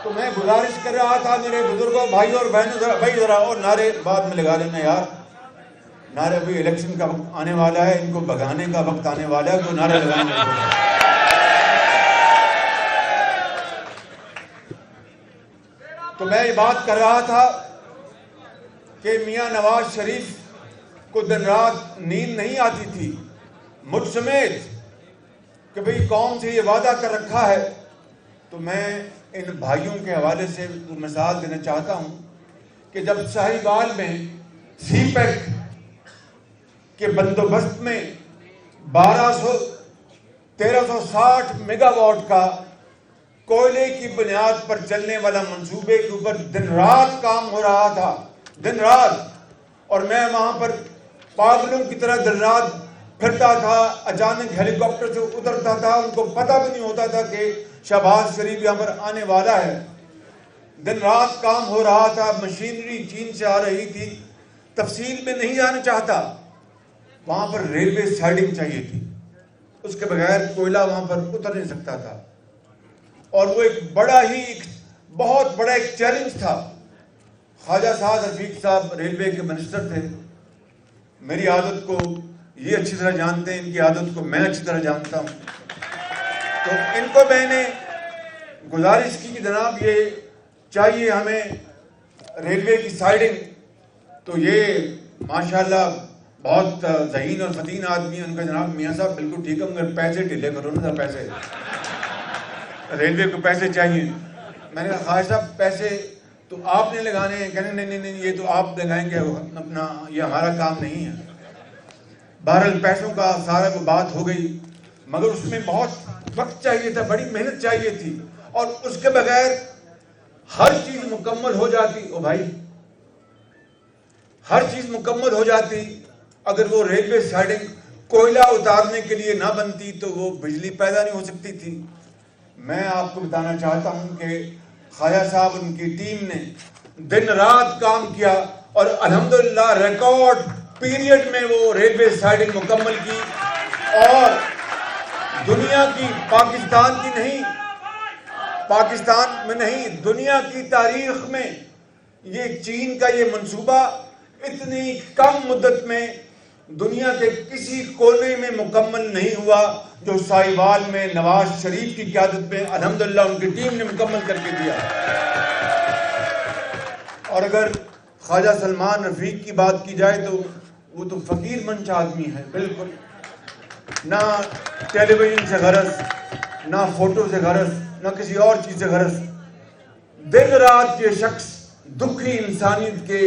تو میں گزارش کر رہا تھا میرے بزرگوں بھائیوں اور بہنوں، بھائی ذرا اور نعرے بعد میں لگا لینا یار، نعرے ابھی الیکشن کا وقت آنے والا ہے، ان کو بھگانے کا وقت آنے والا ہے، تو نعرے لگانے کا۔ تو میں یہ بات کر رہا تھا کہ میاں نواز شریف کو دن رات نیند نہیں آتی تھی، مجھ سمیت، کہ بھئی قوم سے یہ وعدہ کر رکھا ہے۔ تو میں ان بھائیوں کے حوالے سے مثال دینا چاہتا ہوں کہ جب ساہیوال میں سی پیک کے بندوبست میں 1360 میگا واٹ کا کوئلے کی بنیاد پر چلنے والا منصوبے کے اوپر دن رات کام ہو رہا تھا، دن رات، اور میں وہاں پر پاگلوں کی طرح دن رات پھرتا تھا، اچانک ہیلی کاپٹر سے اترتا تھا، ان کو پتہ بھی نہیں ہوتا تھا کہ شہباز شریف یہاں پر آنے والا ہے۔ دن رات کام ہو رہا تھا، مشینری چین سے آ رہی تھی، تفصیل میں نہیں جانا چاہتا، وہاں پر ریلوے سائڈنگ چاہیے تھی، اس کے بغیر کوئلہ وہاں پر اتر نہیں سکتا تھا، اور وہ ایک بہت بڑا ایک چیلنج تھا۔ خواجہ سعد رفیق صاحب ریلوے کے منسٹر تھے، میری عادت کو یہ اچھی طرح جانتے ہیں، ان کی عادت کو میں اچھی طرح جانتا ہوں، تو ان کو میں نے گزارش کی کہ جناب یہ چاہیے ہمیں ریلوے کی سائڈنگ۔ تو یہ ماشاءاللہ بہت ذہین اور فتین آدمی ہیں، ان کا جناب میاں صاحب بالکل ٹھیک ہے، مگر پیسے ڈھیلے کرو نا، پیسے ریلوے کو پیسے چاہیے۔ میں نے کہا خواجہ صاحب پیسے تو آپ نے لگانے ہیں، کہنے نہیں یہ تو آپ لگائیں گے اپنا، یہ ہمارا کام نہیں ہے۔ بہرحال پیسوں کا سارا کو بات ہو گئی، مگر اس میں بہت وقت چاہیے تھا، بڑی محنت چاہیے تھی، اور اس کے بغیر ہر چیز مکمل ہو جاتی، او بھائی ہر چیز مکمل ہو جاتی، اگر وہ ریلوے سائڈنگ کوئلہ اتارنے کے لیے نہ بنتی تو وہ بجلی پیدا نہیں ہو سکتی تھی۔ میں آپ کو بتانا چاہتا ہوں کہ خواجہ صاحب ان کی ٹیم نے دن رات کام کیا، اور الحمدللہ ریکارڈ پیریڈ میں وہ ریلوے سائڈنگ مکمل کی، اور دنیا کی پاکستان میں نہیں، دنیا کی تاریخ میں یہ چین کا یہ منصوبہ اتنی کم مدت میں دنیا کے کسی کونے میں مکمل نہیں ہوا جو ساہیوال میں نواز شریف کی قیادت میں الحمدللہ ان کی ٹیم نے مکمل کر کے دیا۔ اور اگر خواجہ سلمان رفیق کی بات کی جائے تو وہ تو فقیر منش آدمی ہے، بالکل نہ ٹیلی ویژن سے غرض، نہ فوٹو سے غرض، نہ کسی اور چیز سے غرض، دن رات یہ شخص دکھی انسانیت کے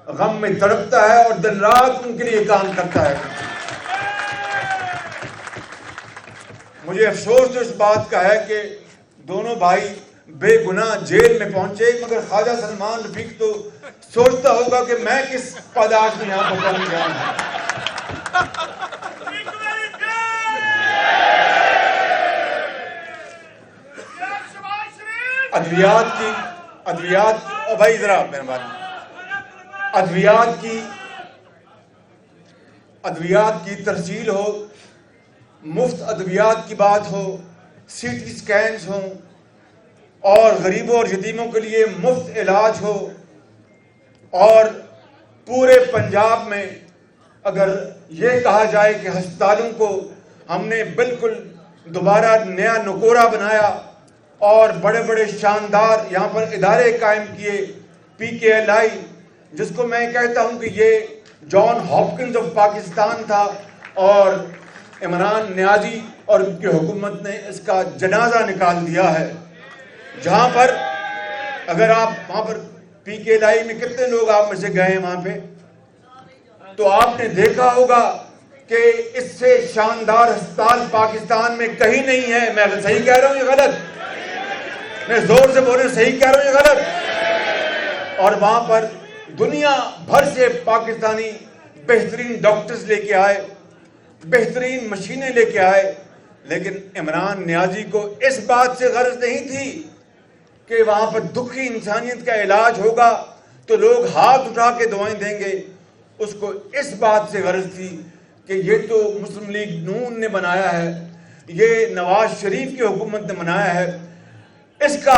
غم میں تڑپتا ہے اور دن رات ان کے لیے کام کرتا ہے۔ مجھے افسوس تو اس بات کا ہے کہ دونوں بھائی بے گناہ جیل میں پہنچے، مگر خواجہ سلمان رفیق تو سوچتا ہوگا کہ میں کس پاداش میں یہاں پر پہنچ گیا ہوں۔ ادویات او بھائی ذرا مہربانی، ادویات کی ترسیل ہو، مفت ادویات کی بات ہو، سی ٹی سکینز ہوں، اور غریبوں اور یتیموں کے لیے مفت علاج ہو، اور پورے پنجاب میں اگر یہ کہا جائے کہ ہسپتالوں کو ہم نے بالکل دوبارہ نیا نکورہ بنایا اور بڑے بڑے شاندار یہاں پر ادارے قائم کیے، پی کے ایل آئی، جس کو میں کہتا ہوں کہ یہ جان ہاپکنز آف پاکستان تھا، اور عمران نیازی اور ان کی حکومت نے اس کا جنازہ نکال دیا ہے۔ جہاں پر اگر آپ وہاں پر پی کے ایل آئی میں کتنے لوگ آپ میں سے گئے ہیں وہاں پہ، تو آپ نے دیکھا ہوگا کہ اس سے شاندار ہسپتال پاکستان میں کہیں نہیں ہے۔ میں صحیح کہہ رہا ہوں یہ غلط؟ میں زور سے بول رہا ہوں، صحیح کہہ رہا ہوں یہ غلط؟ اور وہاں پر دنیا بھر سے پاکستانی بہترین ڈاکٹرز لے کے آئے، بہترین مشینیں لے کے آئے، لیکن عمران نیازی کو اس بات سے غرض نہیں تھی کہ وہاں پر دکھی انسانیت کا علاج ہوگا تو لوگ ہاتھ اٹھا کے دعائیں دیں گے، اس کو اس بات سے غرض تھی کہ یہ تو مسلم لیگ نون نے بنایا ہے، یہ نواز شریف کی حکومت نے بنایا ہے، اس کا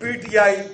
PTI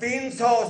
300